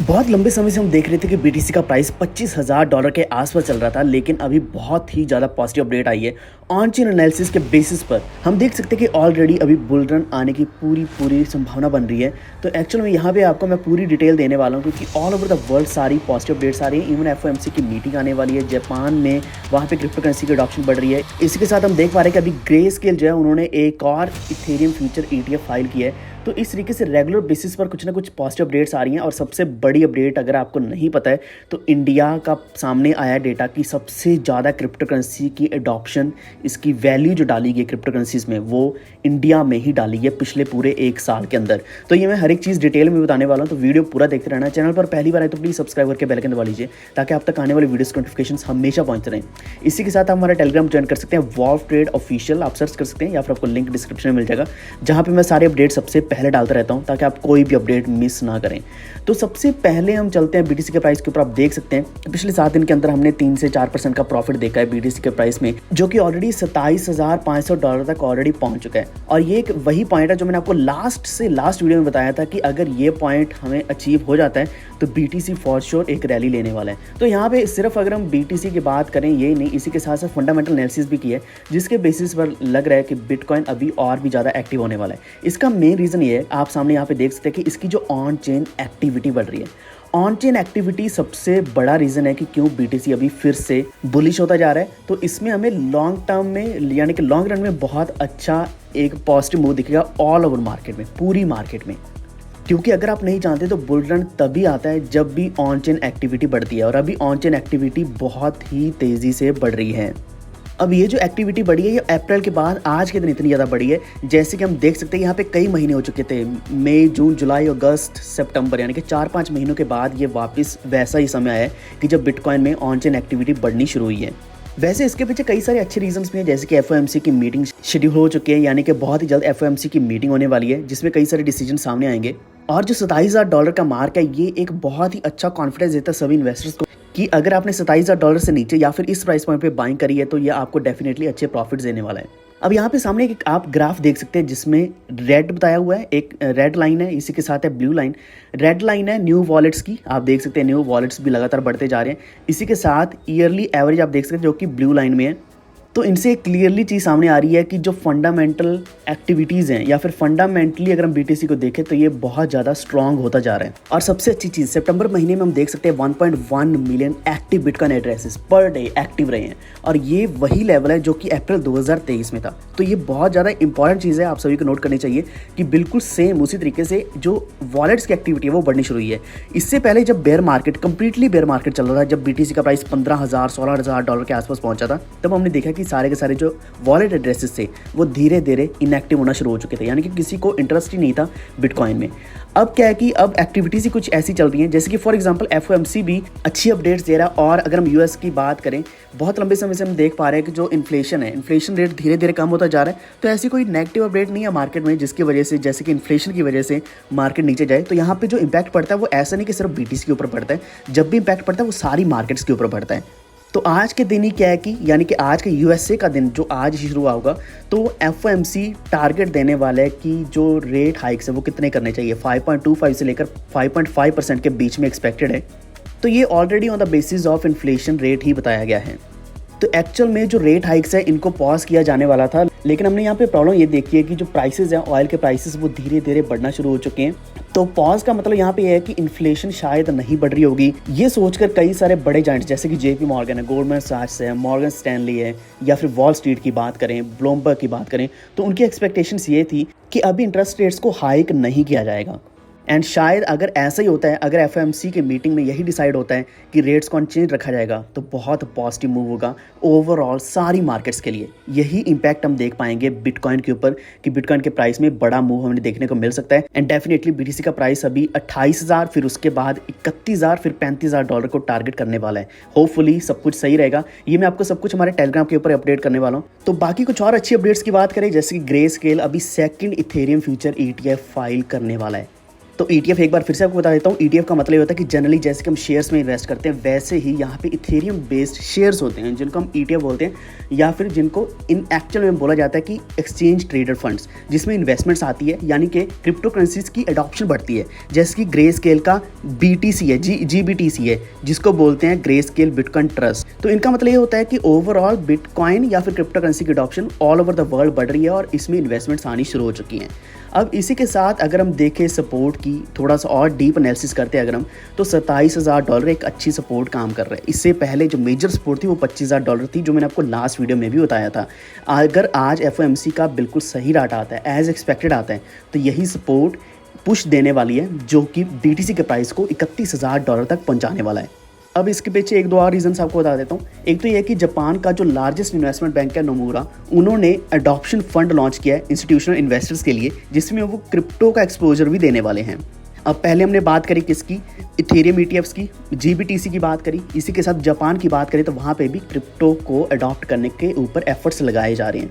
बहुत लंबे समय से हम देख रहे थे कि बीटीसी का प्राइस $25,000 के आसपास चल रहा था, लेकिन अभी बहुत ही ज़्यादा पॉजिटिव अपडेट आई है। ऑन चेन एनालिसिस के बेसिस पर हम देख सकते हैं कि ऑलरेडी अभी बुल रन आने की पूरी संभावना बन रही है। तो एक्चुअल में यहाँ पे आपको मैं पूरी डिटेल देने वाला हूँ, क्योंकि ऑल ओवर द वर्ल्ड सारी पॉजिटिव अपडेट्स आ रही है। इवन एफओएमसी की मीटिंग आने वाली है जापान में, वहाँ पे क्रिप्टो करेंसी की अडॉप्शन बढ़ रही है। इसी के साथ हम देख पा रहे हैं कि अभी ग्रे स्केल जो है उन्होंने एक और इथेरियम फ्यूचर ETF फाइल किया है। तो इस तरीके से रेगुलर बेसिस पर कुछ ना कुछ पॉजिटिव अपडेट्स आ रही हैं। और सबसे बड़ी अपडेट अगर आपको नहीं पता है तो इंडिया का सामने आया डेटा कि सबसे ज़्यादा क्रिप्टो करेंसी की एडॉप्शन, इसकी वैल्यू जो डाली गई क्रिप्टो करेंसीज में, वो इंडिया में ही डाली है पिछले पूरे एक साल के अंदर। तो ये मैं हर एक चीज़ डिटेल में बताने वाला हूँ, तो वीडियो पूरा देखते रहना। चैनल पर पहली बार आए तो प्लीज़ सब्सक्राइब करके बेल आइकन दबा लीजिए, ताकि आप तक आने वाले वीडियोस के नोटिफिकेशंस हमेशा पहुँचते रहें। इसी के साथ आप हमारा टेलीग्राम ज्वाइन कर सकते हैं, वॉल्व ट्रेड ऑफिशियल, आप सर्च कर सकते हैं, या फिर आपको लिंक डिस्क्रिप्शन में मिल जाएगा, जहाँ पर मैं सारे अपडेट सबसे पहले डालता रहता हूँ, ताकि आप कोई भी अपडेट मिस ना करें। तो सबसे पहले हम चलते हैं बीटीसी के प्राइस के ऊपर। आप देख सकते हैं कि पिछले 7 दिन के अंदर हमने 3 से 4% का प्रॉफिट देखा है बीटीसी के प्राइस में, जो कि ऑलरेडी $27,500 तक ऑलरेडी पहुंच चुका है। और ये एक वही पॉइंट है जो मैंने आपको लास्ट वीडियो में बताया था कि अगर ये पॉइंट हमें अचीव हो जाता है तो बीटीसी फॉर श्योर एक रैली लेने वाला है। तो यहाँ पे सिर्फ अगर हम बीटीसी की बात करें ये नहीं, इसी के साथ साथ फंडामेंटल एनालिसिस भी की है, जिसके बेसिस पर लग रहा है कि बिटकॉइन अभी और भी ज़्यादा एक्टिव होने वाला है। इसका मेन रीज़न ये है, आप सामने यहाँ पे देख सकते हैं कि इसकी जो ऑन चेन एक्टिविटी बढ़ रही है। ऑन चेन एक्टिविटी सबसे बड़ा रीज़न है कि क्यों बीटीसी अभी फिर से बुलिश होता जा रहा है। तो इसमें हमें लॉन्ग टर्म में, यानी कि लॉन्ग रन में बहुत अच्छा एक पॉजिटिव मूव दिखेगा ऑल ओवर मार्केट में, पूरी मार्केट में। क्योंकि अगर आप नहीं जानते तो बुल रन तभी आता है जब भी ऑन चेन एक्टिविटी बढ़ती है, और अभी ऑन चेन एक्टिविटी बहुत ही तेज़ी से बढ़ रही है। अब ये जो एक्टिविटी बढ़ी है ये अप्रैल के बाद आज के दिन इतनी ज़्यादा बढ़ी है, जैसे कि हम देख सकते हैं यहाँ पे कई महीने हो चुके थे, मई, जून, जुलाई, अगस्त, सितंबर, यानी कि 4-5 महीनों के बाद ये वापस वैसा ही समय आया है कि जब बिटकॉइन में ऑन चेन एक्टिविटी बढ़नी शुरू हुई है। वैसे इसके पीछे कई सारे अच्छे रीजंस भी हैं, जैसे कि एफओएमसी की मीटिंग शेड्यूल हो चुकी है, यानी कि बहुत ही जल्द एफओएमसी की मीटिंग होने वाली है, जिसमें कई सारे डिसीजन सामने आएंगे। और जो $27,000 का मार्क है, ये एक बहुत ही अच्छा कॉन्फिडेंस देता है सभी इन्वेस्टर्स को कि अगर आपने $27,000 से नीचे या फिर इस प्राइस पॉइंट पे बाइंग करी है तो ये आपको डेफिनेटली अच्छे प्रॉफिट्स देने वाला है। अब यहाँ पे सामने एक आप ग्राफ देख सकते हैं जिसमें रेड बताया हुआ है, एक रेड लाइन है, इसी के साथ है ब्लू लाइन। रेड लाइन है न्यू वॉलेट्स की, आप देख सकते हैं न्यू वॉलेट्स भी लगातार बढ़ते जा रहे हैं। इसी के साथ ईयरली एवरेज आप देख सकते हैं जो कि ब्लू लाइन में है। तो इनसे क्लियरली चीज़ सामने आ रही है कि जो फंडामेंटल एक्टिविटीज़ हैं, या फिर फंडामेंटली अगर हम बीटीसी को देखें तो ये बहुत ज़्यादा स्ट्रांग होता जा रहा है। और सबसे अच्छी चीज़, सितंबर महीने में हम देख सकते हैं 1.1 million active bitcoin addresses per day active रहे हैं, और ये वही लेवल है जो कि अप्रैल 2023 में था। तो ये बहुत ज़्यादा इंपॉर्टेंट चीज़ है, आप सभी को नोट करनी चाहिए कि बिल्कुल सेम उसी तरीके से जो वॉलेट्स की एक्टिविटी है वो बढ़नी शुरू हुई है। इससे पहले जब कंप्लीटली बेयर मार्केट चल रहा था, जब बीटीसी का प्राइस $15,000-16,000 के आसपास पहुंचा था, तब हमने देखा कि सारे के सारे जो वॉलेट एड्रेसेस थे वो धीरे धीरे इनएक्टिव होना शुरू हो चुके थे, यानी कि किसी को इंटरेस्ट ही नहीं था बिटकॉइन में। अब क्या है कि अब एक्टिविटीज ही कुछ ऐसी चल रही हैं, जैसे कि फॉर एग्जांपल एफओएमसी भी अच्छी अपडेट्स दे रहा है। और अगर हम यूएस की बात करें, बहुत लंबे समय से हम देख पा रहे हैं कि जो इन्फ्लेशन है, इन्फ्लेशन रेट धीरे धीरे कम होता जा रहा है। तो ऐसी कोई नेगेटिव अपडेट नहीं है मार्केट में जिसकी वजह से, जैसे कि इन्फ्लेशन की वजह से मार्केट नीचे जाए। तो यहाँ पे जो इम्पैक्ट पड़ता है वो ऐसा नहीं कि सिर्फ बीटीसी के ऊपर पड़ता है, जब भी इम्पैक्ट पड़ता है वो सारी मार्केट्स के ऊपर पड़ता है। तो आज के दिन ही क्या है कि, यानी कि आज के यूएसए का दिन जो आज ही शुरू हुआ होगा, तो एफओएमसी टारगेट देने वाला है कि जो रेट हाइक्स है वो कितने करने चाहिए। 5.25 से लेकर 5.5% के बीच में एक्सपेक्टेड है। तो ये already on the basis of inflation rate ही बताया गया है। तो एक्चुअल में जो रेट हाइक्स है इनको पॉज किया जाने वाला था, लेकिन हमने यहाँ पे प्रॉब्लम ये देखी है कि जो प्राइसेस हैं, ऑयल के प्राइसेस, वो धीरे धीरे बढ़ना शुरू हो चुके हैं। तो पॉज का मतलब यहाँ पे है कि इन्फ्लेशन शायद नहीं बढ़ रही होगी, ये सोचकर कई सारे बड़े जाइंट्स जैसे कि जेपी मॉर्गन है, गोल्डमैन सैक्स है, मॉर्गन स्टैनली है, या फिर वॉल स्ट्रीट की बात करें, ब्लूमबर्ग की बात करें, तो उनकी एक्सपेक्टेशंस ये थी कि अभी इंटरेस्ट रेट्स को हाइक नहीं किया जाएगा। एंड शायद अगर ऐसा ही होता है, अगर एफओएमसी की मीटिंग में यही डिसाइड होता है कि रेट्स को अनचेंज रखा जाएगा, तो बहुत पॉजिटिव मूव होगा ओवरऑल सारी मार्केट्स के लिए। यही इंपैक्ट हम देख पाएंगे बिटकॉइन के ऊपर कि बिटकॉइन के प्राइस में बड़ा मूव हमें देखने को मिल सकता है। एंड डेफिनेटली बीटीसी का प्राइस अभी 28,000, फिर उसके बाद 31,000, फिर $35,000 को टारगेट करने वाला है। होपफुली सब कुछ सही रहेगा। ये मैं आपको सब कुछ हमारे टेलीग्राम के ऊपर अपडेट करने वाला हूँ। तो बाकी कुछ और अच्छी अपडेट्स की बात करें, जैसे कि ग्रे स्केल अभी second Ethereum future ETF file करने वाला है। तो तो ईटीएफ एक बार फिर से आपको बता देता हूँ, ईटीएफ का मतलब ये होता है कि जनरली जैसे कि हम शेयर्स में इन्वेस्ट करते हैं वैसे ही यहाँ पे इथेरियम बेस्ड शेयर्स होते हैं जिनको हम ईटीएफ बोलते हैं, या फिर जिनको इन एक्चुअल में बोला जाता है कि एक्सचेंज ट्रेडेड फंड्स, जिसमें इन्वेस्टमेंट्स आती है, यानी कि क्रिप्टो करेंसीज की एडॉप्शन बढ़ती है। जैसे कि ग्रे स्केल का BTC है, GBTC है, जिसको बोलते हैं ग्रे स्केल बिटकॉइन ट्रस्ट। तो इनका मतलब ये होता है कि ओवरऑल बिटकॉइन या फिर क्रिप्टो करेंसी की adoption all over the world बढ़ रही है और इसमें इन्वेस्टमेंट्स आनी शुरू हो चुकी हैं। अब इसी के साथ अगर हम देखें सपोर्ट की थोड़ा सा और डीप एनालिसिस करते हैं अगर हम, तो $27,000 एक अच्छी सपोर्ट काम कर रहा है। इससे पहले जो मेजर सपोर्ट थी वो $25,000 थी, जो मैंने आपको लास्ट वीडियो में भी बताया था। अगर आज FOMC का बिल्कुल सही डाटा आता है, एज एक्सपेक्टेड आता है, तो यही सपोर्ट पुश देने वाली है, जो कि BTC के प्राइस को $31,000 तक पहुँचाने वाला है। अब इसके पीछे एक दो और रीजंस आपको बता देता हूँ। एक तो यह कि जापान का जो लार्जेस्ट इन्वेस्टमेंट बैंक है नोमुरा, उन्होंने अडॉप्शन फंड लॉन्च किया है इंस्टीट्यूशनल इन्वेस्टर्स के लिए, जिसमें वो क्रिप्टो का एक्सपोजर भी देने वाले हैं। अब पहले हमने बात करी किसकी, इथेरियम ETFs की, GBTC की बात करी, इसी के साथ जापान की बात करें तो वहाँ पे भी क्रिप्टो को अडॉप्ट करने के ऊपर एफर्ट्स लगाए जा रहे हैं।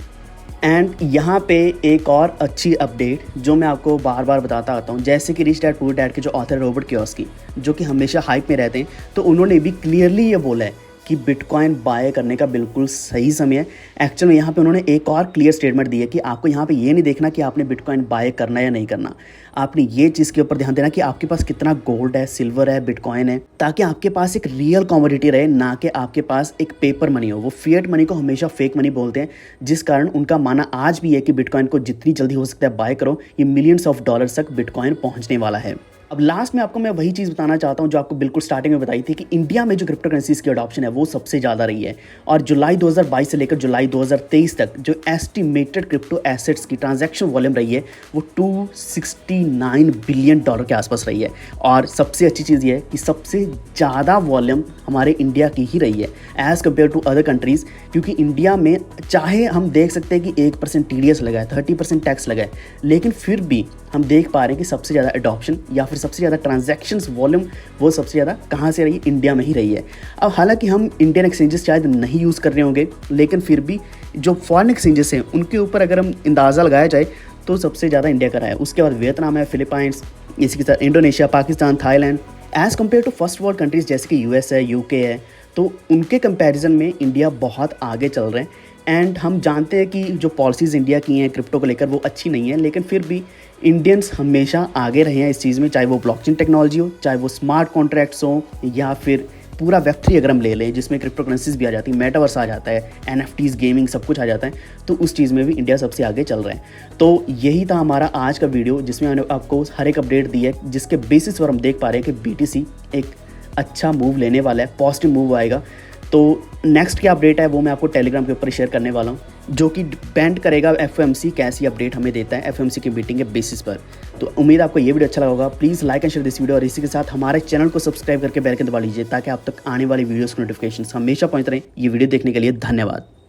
एंड यहाँ पे एक और अच्छी अपडेट जो मैं आपको बार बार बताता आता हूँ, जैसे कि रिच डैड पुअर डैड के जो ऑथर रॉबर्ट कियोसाकी, जो कि हमेशा हाइप में रहते हैं, तो उन्होंने भी क्लियरली ये बोला है कि बिटकॉइन बाय करने का बिल्कुल सही समय है। एक्चुअल में यहाँ पे उन्होंने एक और क्लियर स्टेटमेंट दी है कि आपको यहाँ पे ये नहीं देखना कि आपने बिटकॉइन बाय करना या नहीं करना, आपने ये चीज़ के ऊपर ध्यान देना कि आपके पास कितना गोल्ड है, सिल्वर है, बिटकॉइन है, ताकि आपके पास एक रियल कमोडिटी रहे, ना कि आपके पास एक पेपर मनी हो। वो फिएट मनी को हमेशा फेक मनी बोलते हैं, जिस कारण उनका मानना आज भी है कि बिटकॉइन को जितनी जल्दी हो सकता है बाय करो, ये मिलियंस ऑफ डॉलर्स तक बिटकॉइन पहुँचने वाला है। अब लास्ट में आपको मैं वही चीज़ बताना चाहता हूँ जो आपको बिल्कुल स्टार्टिंग में बताई थी कि इंडिया में जो क्रिप्टो करेंसीज की अडॉप्शन है वो सबसे ज़्यादा रही है, और जुलाई 2022 से लेकर जुलाई 2023 तक जो एस्टिमेटेड क्रिप्टो एसेट्स की ट्रांजैक्शन वॉल्यूम रही है वो $269 बिलियन के आसपास रही है। और सबसे अच्छी चीज़ ये है कि सबसे ज़्यादा वॉल्यूम हमारे इंडिया की ही रही है as compare to other countries, क्योंकि इंडिया में चाहे हम देख सकते हैं कि 1% TDS लगा है, 30% टैक्स लगा है, लेकिन फिर भी हम देख पा रहे हैं कि सबसे ज़्यादा अडॉप्शन या फिर सबसे ज़्यादा ट्रांजैक्शंस वॉल्यूम वो सबसे ज़्यादा कहाँ से रही है, इंडिया में ही रही है। अब हालांकि हम इंडियन एक्सचेंजेस शायद नहीं यूज़ कर रहे होंगे, लेकिन फिर भी जो फॉरेन एक्सचेंजेस हैं उनके ऊपर अगर हम अंदाज़ा लगाया जाए तो सबसे ज़्यादा इंडिया का रहा है। उसके बाद वियतनाम है, फिलीपाइंस, इसी के साथ Indonesia, Pakistan, Thailand, as compare to first world countries जैसे कि US है, UK है, तो उनके कंपैरिजन में इंडिया बहुत आगे चल रहे हैं। एंड हम जानते हैं कि जो पॉलिसीज़ इंडिया की हैं क्रिप्टो को लेकर वो अच्छी नहीं है, लेकिन फिर भी इंडियंस हमेशा आगे रहे हैं इस चीज़ में, चाहे वो ब्लॉकचेन टेक्नोलॉजी हो, चाहे वो स्मार्ट कॉन्ट्रैक्ट्स हो, या फिर पूरा Web3 अगर हम ले लें जिसमें क्रिप्टो करेंसीज भी आ जाती है, मेटावर्स आ जाता है, NFTs, गेमिंग सब कुछ आ जाता है, तो उस चीज़ में भी इंडिया सबसे आगे चल रहा है। तो यही था हमारा आज का वीडियो जिसमें मैंने आपको हर एक अपडेट दी है, जिसके बेसिस पर हम देख पा रहे हैं कि BTC एक अच्छा मूव लेने वाला है, पॉजिटिव मूव आएगा। तो नेक्स्ट क्या अपडेट है वो मैं आपको टेलीग्राम के ऊपर शेयर करने वाला हूँ, जो कि डिपेंड करेगा FOMC कैसी अपडेट हमें देता है FOMC की मीटिंग के बेसिस पर। तो उम्मीद आपको ये वीडियो अच्छा लगा होगा। Please like and share this video, और इसी के साथ हमारे चैनल को सब्सक्राइब करके बेल आइकन दबा लीजिए ताकि आप तक आने वाली वीडियोस के नोटिफिकेशन हमेशा पहुँच रहे हैं। ये वीडियो देखने के लिए धन्यवाद।